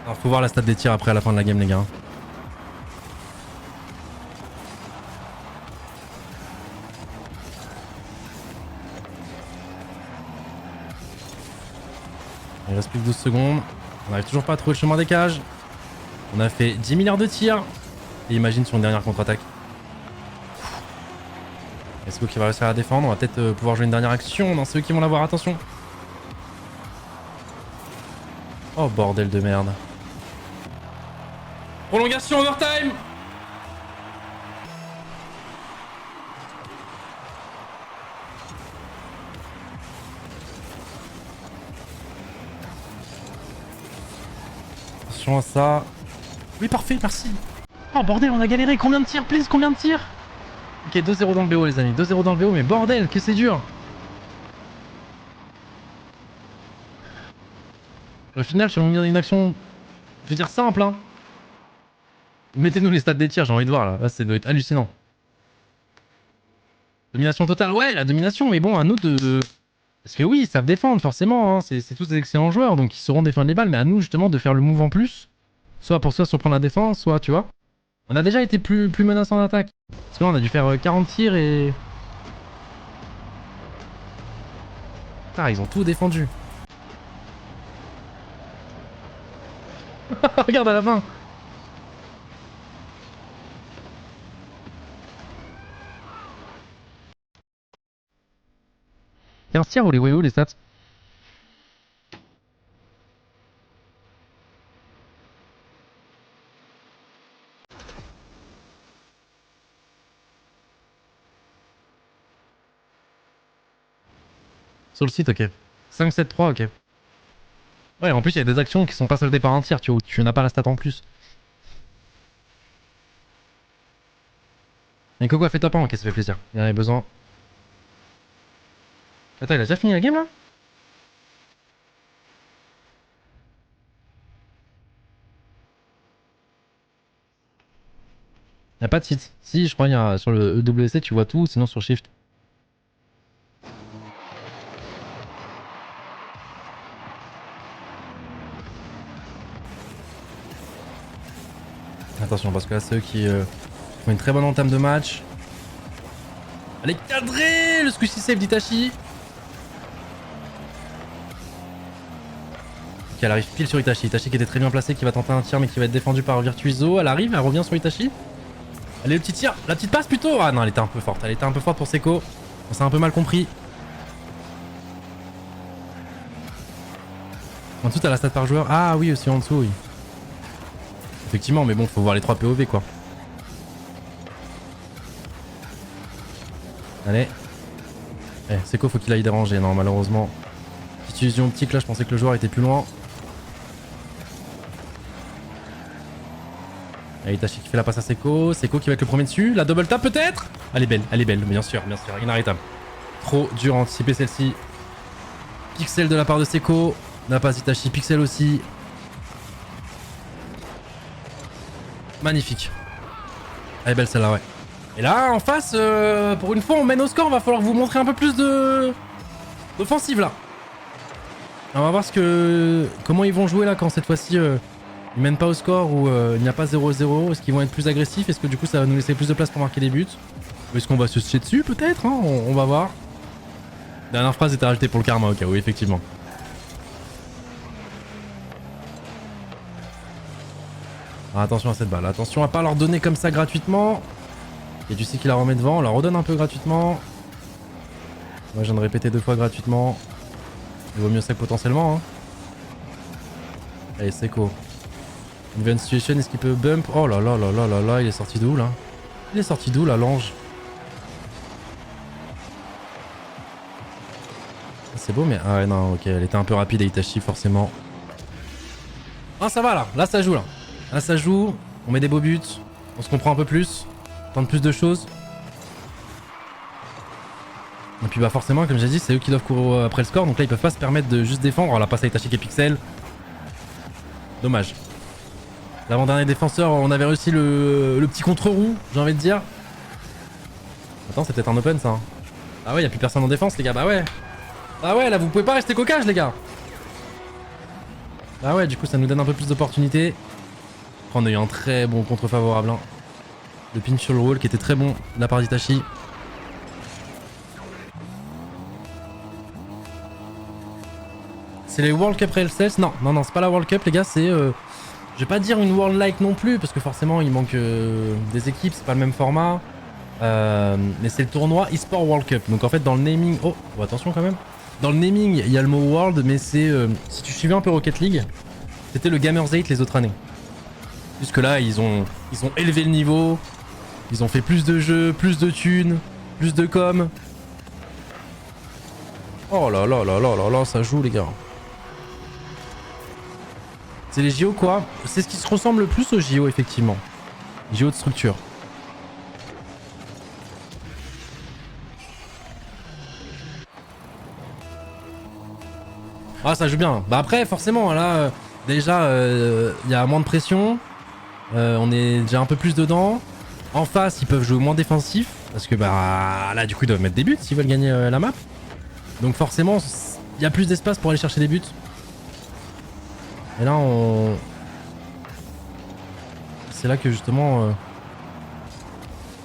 Alors, faut voir la stat des tirs après à la fin de la game, les gars. Il reste plus que 12 secondes. On n'arrive toujours pas à trouver le chemin des cages. On a fait 10 milliards de tirs. Et imagine sur une dernière contre-attaque. Est-ce qui va réussir à la défendre? On va peut-être pouvoir jouer une dernière action. Non, c'est eux qui vont l'avoir, attention. Oh bordel de merde. Prolongation, overtime. Attention à ça. Oui, parfait, merci. Oh bordel, on a galéré. Combien de tirs, please? Combien de tirs? Ok, 2-0 dans le BO, les amis. 2-0 dans le BO, mais bordel, que c'est dur. Au final, sur une action, je veux dire simple, hein. Mettez-nous les stats des tirs, j'ai envie de voir là. Là, ça doit être hallucinant. Domination totale, ouais, la domination, mais bon, à nous de. Parce que oui, ils savent défendre, forcément, hein. C'est tous des excellents joueurs, donc ils sauront défendre les balles, mais à nous, justement, de faire le move en plus. Soit pour soit surprendre la défense, soit, tu vois. On a déjà été plus menaçant d'attaque. Parce que là, on a dû faire 40 tirs et. Ah, ils ont tout défendu. Regarde à la fin. Et un tir ou les stats? Sur le site, ok. 5-7-3, ok. Ouais, en plus, il y a des actions qui sont pas soldées par un tir, tu vois, où tu n'as pas la stat en plus. Et Coco a fait top 1, ok, ça fait plaisir. Il en avait besoin. Attends, il a déjà fini la game là? Y'a pas de site. Si, je crois, y a, sur le EWC, tu vois tout, sinon sur Shift. Attention, parce que là, ceux qui font une très bonne entame de match. Elle est cadrée! Le squishy save d'Itachi. Ok, elle arrive pile sur Itachi. Itachi qui était très bien placé, qui va tenter un tir, mais qui va être défendu par Virtuiso. Elle arrive, elle revient sur Itachi. Allez, le petit tir, la petite passe plutôt. Ah non, elle était un peu forte. Elle était un peu forte pour Seko. On s'est un peu mal compris. En dessous, t'as la stat par joueur. Ah oui, aussi en dessous, oui. Effectivement, mais bon, faut voir les 3 POV quoi. Allez. Eh, Seko, faut qu'il aille déranger. Non, malheureusement. Petite illusion optique là, je pensais que le joueur était plus loin. Allez, Itachi qui fait la passe à Seko. Seko qui va être le premier dessus. La double tap peut-être? Elle est belle, bien sûr, inarrêtable. Trop dur à anticiper celle-ci. Pixel de la part de Seko. La passe Itachi, pixel aussi. Magnifique. Elle est belle celle-là, ouais. Et là, en face, pour une fois, on mène au score. Va falloir vous montrer un peu plus d'offensive là. On va voir comment ils vont jouer là quand cette fois-ci ils mènent pas au score ou il n'y a pas 0-0. Est-ce qu'ils vont être plus agressifs? Est-ce que du coup ça va nous laisser plus de place pour marquer des buts? Est-ce qu'on va se chier dessus peut-être hein, on va voir. La dernière phrase était rajoutée pour le karma au cas où, effectivement. Alors, attention à cette balle, attention à pas leur donner comme ça gratuitement. Et tu sais qu'il la remet devant, on la redonne un peu gratuitement. Moi je viens de répéter 2 fois gratuitement. Il vaut mieux ça que potentiellement. Hein. Allez, Seco. Event situation, est-ce qu'il peut bump? Oh là là là là là là, il est sorti d'où là? Il est sorti d'où là, l'ange? C'est beau, mais. Ah ouais, non, ok, elle était un peu rapide et Itachi, forcément. Ah, ça va là, là ça joue là. Là ça joue, on met des beaux buts, on se comprend un peu plus, on tente plus de choses. Et puis bah forcément, comme j'ai dit, c'est eux qui doivent courir après le score, donc là ils peuvent pas se permettre de juste défendre. Oh, la passe à Itachi qui est pixel. Dommage. L'avant-dernier défenseur, on avait réussi le petit contre-roux, j'ai envie de dire. Attends, c'est peut-être un open ça. Hein. Ah ouais, y'a plus personne en défense les gars, bah ouais. Ah ouais, là vous pouvez pas rester coquage les gars. Ah ouais, du coup ça nous donne un peu plus d'opportunités. On a eu un très bon contre favorable. Hein. Le pin sur le wall qui était très bon de la part d'Itachi. C'est les World Cup Real Sales? Non, non, non, c'est pas la World Cup les gars, c'est... je vais pas dire une World Like non plus, parce que forcément il manque des équipes, c'est pas le même format. Mais c'est le tournoi eSport World Cup. Donc en fait dans le naming... Oh, attention quand même. Dans le naming, il y a le mot World, mais c'est... si tu suivais un peu Rocket League, c'était le Gamers 8 les autres années. Jusque là, ils ont élevé le niveau. Ils ont fait plus de jeux, plus de thunes, plus de com. Oh là là là là là là, ça joue les gars. C'est les JO quoi? C'est ce qui se ressemble le plus aux JO effectivement. JO de structure. Ah ça joue bien. Bah après forcément là déjà il y a moins de pression. On est déjà un peu plus dedans. En face ils peuvent jouer moins défensif. Parce que bah là du coup ils doivent mettre des buts s'ils veulent gagner la map. Donc forcément il y a plus d'espace pour aller chercher des buts. Et là on... C'est là que justement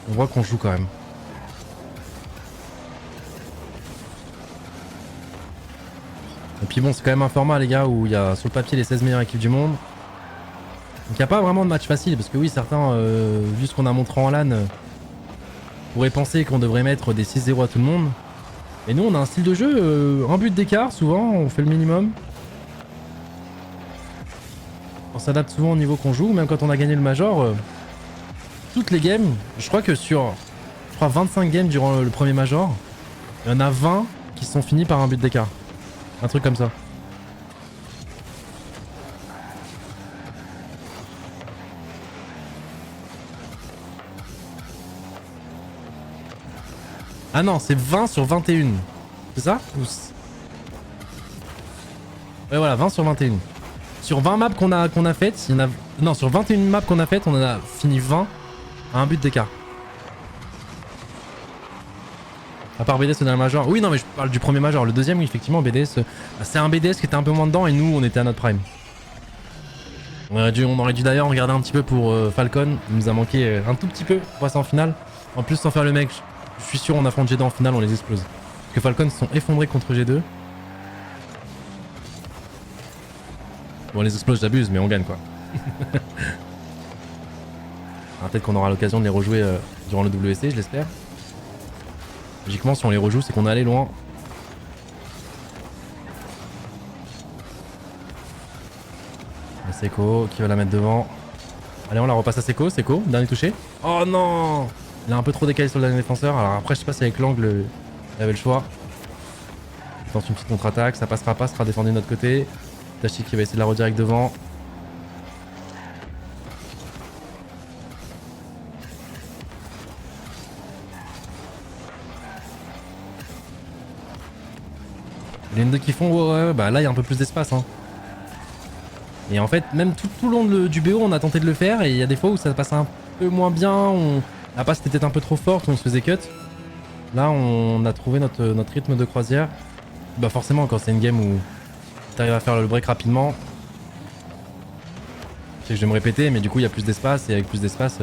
on voit qu'on joue quand même. Et puis bon c'est quand même un format les gars où il y a sur le papier les 16 meilleures équipes du monde. Donc il n'y a pas vraiment de match facile parce que oui certains vu ce qu'on a montré en LAN pourraient penser qu'on devrait mettre des 6-0 à tout le monde. Et nous on a un style de jeu, un but d'écart souvent, on fait le minimum. On s'adapte souvent au niveau qu'on joue, même quand on a gagné le Major. Toutes les games, je crois que sur 25 games durant le premier Major, il y en a 20 qui sont finis par un but d'écart. Un truc comme ça. Ah non, c'est 20 sur 21. C'est ça? Ouais voilà, 20 sur 21. Sur 20 maps qu'on a faites, il y en a... Non, sur 21 maps qu'on a faites, on en a fini 20 à un but d'écart. À part BDS dans le Major. Oui, non, mais je parle du premier Major. Le deuxième, oui, effectivement, BDS... c'est un BDS qui était un peu moins dedans et nous, on était à notre prime. On aurait dû d'ailleurs regarder un petit peu pour Falcon. Il nous a manqué un tout petit peu pour passer en finale. En plus, sans faire le mec, je suis sûr on affronte G2 en finale, on les explose. Parce que Falcon se sont effondrés contre G2. Bon, on les explose, j'abuse, mais on gagne quoi. Peut-être qu'on aura l'occasion de les rejouer durant le WC, je l'espère. Logiquement, si on les rejoue, c'est qu'on est allé loin. Seco qui va la mettre devant. Allez, on la repasse à Seco. Seco, dernier touché. Oh non! Il a un peu trop décalé sur le dernier défenseur. Alors après, je sais pas si avec l'angle, il avait le choix. Il tente une petite contre-attaque. Ça passera pas, sera défendu de notre côté. Itachi qui va essayer de la redirect devant. Les N2 qui font, ouais, bah là il y a un peu plus d'espace. Hein. Et en fait, même tout le long du BO, on a tenté de le faire. Et il y a des fois où ça passe un peu moins bien. La passe était peut-être un peu trop forte, on se faisait cut. Là, on a trouvé notre rythme de croisière. Bah forcément, quand c'est une game où t'arrives à faire le break rapidement. Je sais que je vais me répéter, mais du coup, il y a plus d'espace. Et avec plus d'espace,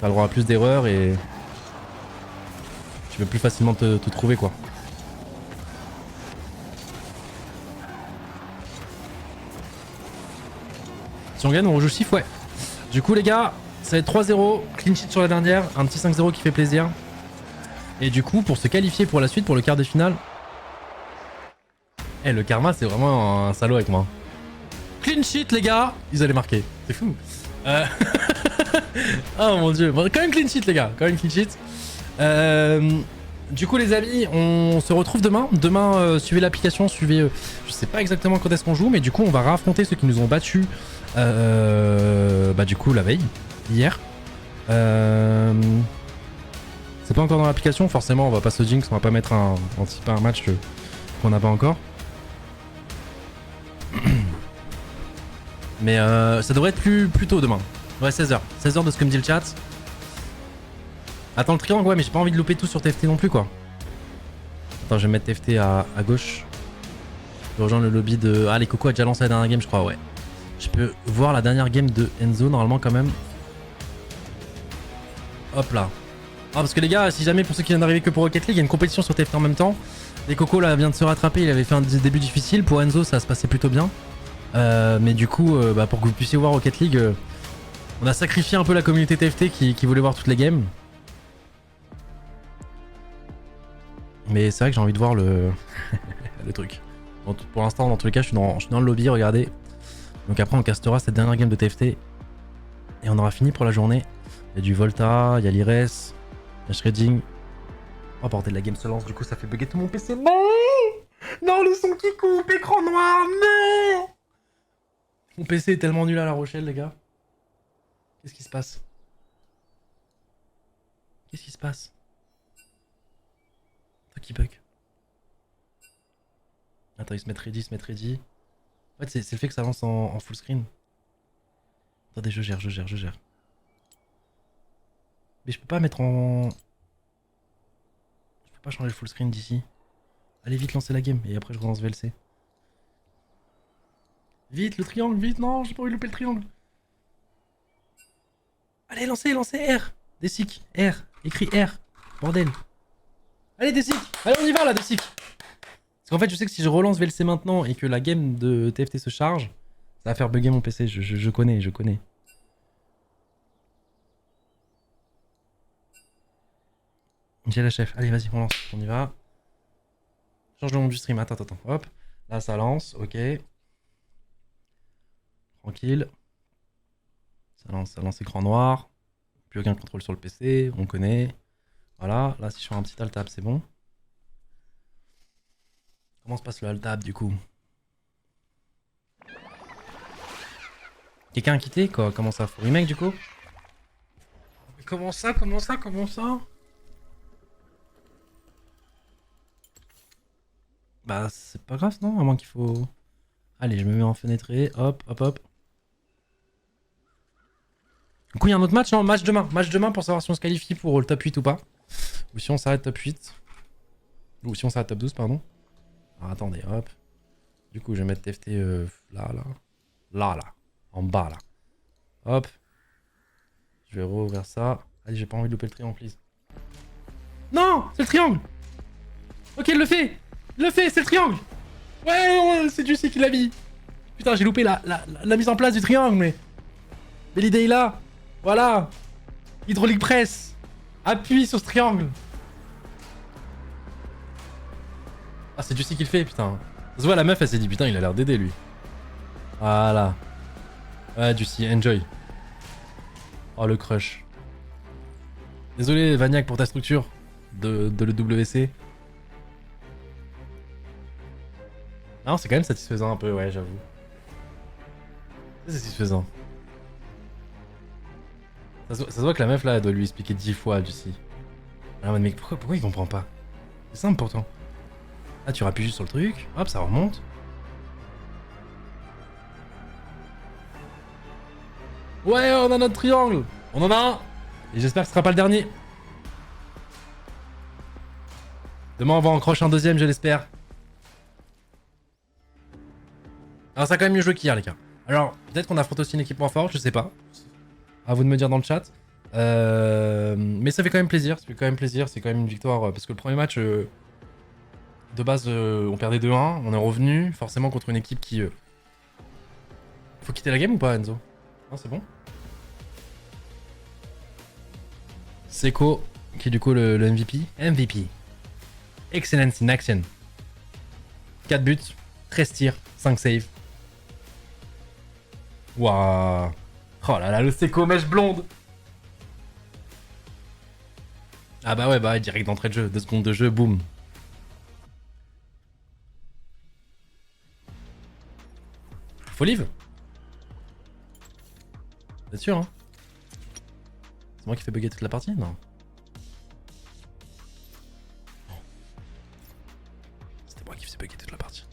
t'as le droit à plus d'erreurs. Et tu vas plus facilement te trouver quoi. Si on gagne, on rejoue chiffre, ouais. Du coup, les gars, ça va être 3-0. Clean sheet sur la dernière. Un petit 5-0 qui fait plaisir. Et du coup, pour se qualifier pour la suite, pour le quart de finale. Eh, le karma, c'est vraiment un salaud avec moi. Clean sheet, les gars. Ils allaient marquer. C'est fou. Oh mon dieu. Bon, quand même clean sheet, les gars. Quand même clean sheet. Du coup, les amis, on se retrouve demain. Demain, suivez l'application, suivez... je sais pas exactement quand est-ce qu'on joue, mais du coup, on va réaffronter ceux qui nous ont battus. Bah du coup, la veille, hier. C'est pas encore dans l'application, forcément, on va pas se jinx, on va pas mettre anticiper un match qu'on n'a pas encore. Mais ça devrait être plus tôt demain. Ouais, 16h. 16h de ce que me dit le chat. Attends, le triangle, ouais, mais j'ai pas envie de louper tout sur TFT non plus, quoi. Attends, je vais mettre TFT à gauche. Je vais rejoindre le lobby de... Ah, les Coco a déjà lancé la dernière game, je crois, ouais. Je peux voir la dernière game de Enzo, normalement, quand même. Hop là. Ah, parce que les gars, si jamais, pour ceux qui viennent d'arriver que pour Rocket League, il y a une compétition sur TFT en même temps. Les Coco, là, vient de se rattraper, il avait fait un début difficile. Pour Enzo, ça se passait plutôt bien. Mais du coup, bah, pour que vous puissiez voir Rocket League, on a sacrifié un peu la communauté TFT qui voulait voir toutes les games. Mais c'est vrai que j'ai envie de voir le truc. Bon, pour l'instant, dans tous les cas, je suis dans le lobby, regardez. Donc après, on castera cette dernière game de TFT. Et on aura fini pour la journée. Il y a du Volta, il y a l'Ires, il y a Shredding. Oh bordel, la game se lance, du coup ça fait bugger tout mon PC. Non! Non, le son qui coupe, écran noir, non! Mon PC est tellement nul à La Rochelle, les gars. Qu'est-ce qui se passe? Qu'est-ce qui se passe? Toi qui bug. Attends, il se met ready. En fait, c'est le fait que ça lance en full screen. Attendez, je gère. Mais je peux pas mettre en... Je peux pas changer le full screen d'ici. Allez vite, lancer la game et après je relance VLC. Vite, le triangle, vite, non, j'ai pas envie de louper le triangle. Allez, lancez, R. Desic, R, écrit R, bordel. Allez, Desic, allez, on y va là, Desic. Parce qu'en fait, je sais que si je relance VLC maintenant et que la game de TFT se charge, ça va faire bugger mon PC, je connais. J'ai la chef. Allez, vas-y, on lance. On y va. Change le nom du stream. Attends. Hop. Là, ça lance. Ok. Tranquille. Ça lance écran noir. Plus aucun contrôle sur le PC. On connaît. Voilà. Là, si je fais un petit alt-tab, c'est bon. Comment se passe le alt-tab, du coup? Quelqu'un a quitté, quoi? Comment ça? Faut remake, du coup? Mais comment ça? Bah, c'est pas grave, non? À moins qu'il faut... Allez, je me mets en fenêtré. Hop. Du coup, il y a un autre match, non? Match demain pour savoir si on se qualifie pour le top 8 ou pas. Ou si on s'arrête top 8. Ou si on s'arrête top 12, pardon. Alors, attendez, hop. Du coup, je vais mettre TFT là. En bas, là. Hop. Je vais rouvrir ça. Allez, j'ai pas envie de louper le triangle, please. Non! C'est le triangle! Ok, il le fait, c'est le triangle! Ouais, c'est Juicy qui l'a mis! Putain, j'ai loupé la mise en place du triangle, mais l'idée est là! Voilà! Hydraulique presse! Appuie sur ce triangle! Ah, c'est Juicy qui le fait, putain. Ça se voit, la meuf, elle s'est dit, putain, il a l'air d'aider, lui. Voilà. Ouais, Juicy, enjoy. Oh, le crush. Désolé, Vaniac, pour ta structure de le WC. Non, c'est quand même satisfaisant un peu, ouais, j'avoue. C'est satisfaisant. Ça se voit que la meuf, là, elle doit lui expliquer 10 fois, Juicy. Ah, mais pourquoi il comprend pas? C'est simple, pourtant. Ah, tu rappuies juste sur le truc, hop, ça remonte. Ouais, on a notre triangle. On en a un. Et j'espère que ce sera pas le dernier. Demain, on va en crocher un deuxième, je l'espère. Alors, ça a quand même mieux joué qu'hier, les gars. Alors, peut-être qu'on affronte aussi une équipe moins forte, je sais pas. À vous de me dire dans le chat. Mais ça fait quand même plaisir, c'est quand même une victoire, parce que le premier match, de base, on perdait 2-1, on est revenu, forcément contre une équipe qui... Faut quitter la game ou pas, Enzo? Non, c'est bon. Seco, qui est du coup le MVP. MVP. Excellence in action. 4 buts, 13 tirs, 5 saves. Waouh. Oh là là, le Seco mèche blonde. Ah bah ouais, direct d'entrée de jeu, 2 secondes de jeu, boum. Faut live. T'es sûr, hein? C'est moi qui fais bugger toute la partie? Non. C'était moi qui faisais bugger toute la partie.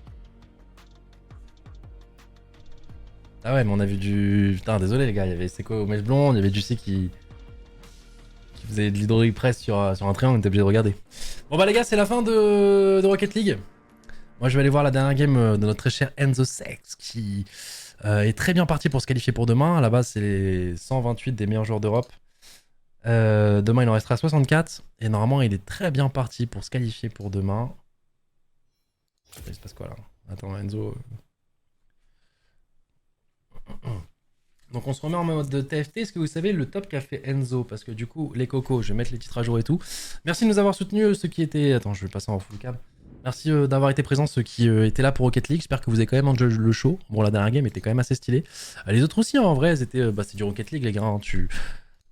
Ah ouais, mais on a vu du... Putain, désolé les gars, il y avait Seco mèche blonde, il y avait Juicy qui faisait de l'hydraulique press sur un train, on était obligé de regarder. Bon bah les gars, c'est la fin de Rocket League. Moi je vais aller voir la dernière game de notre très cher Enzo Sex qui est très bien parti pour se qualifier pour demain. À la base c'est les 128 des meilleurs joueurs d'Europe. Demain il en restera 64 et normalement il est très bien parti pour se qualifier pour demain. Il se passe quoi là? Attends Enzo... Donc on se remet en mode de TFT. Est-ce que vous savez le top qu'a fait Enzo? Parce que du coup, les cocos, je vais mettre les titres à jour et tout. Merci de nous avoir soutenus, ceux qui étaient... Attends, je vais passer en full cam. Merci d'avoir été présents, ceux qui étaient là pour Rocket League. J'espère que vous avez quand même enjoy le show. Bon, la dernière game était quand même assez stylée. Les autres aussi, hein, en vrai, c'était c'est du Rocket League, les gars. Hein,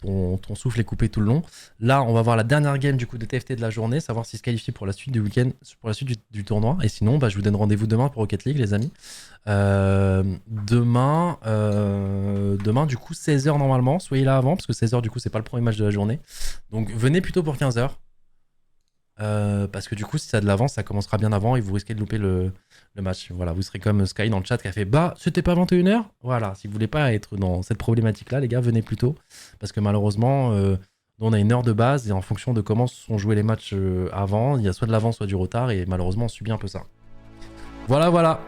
ton souffle est coupé tout le long. Là, on va voir la dernière game du coup de TFT de la journée, savoir s'il se qualifie pour la suite du week-end, pour la suite du tournoi. Et sinon, je vous donne rendez-vous demain pour Rocket League, les amis. Demain, du coup, 16h normalement. Soyez là avant, parce que 16h, du coup, c'est pas le premier match de la journée. Donc, venez plutôt pour 15h. Parce que du coup, si ça a de l'avance, ça commencera bien avant et vous risquez de louper le match. Voilà, vous serez comme Sky dans le chat qui a fait c'était pas 21h. Voilà, si vous voulez pas être dans cette problématique-là, les gars, venez plus tôt. Parce que malheureusement, on a une heure de base et en fonction de comment sont joués les matchs avant, il y a soit de l'avance, soit du retard et malheureusement, on subit un peu ça. Voilà.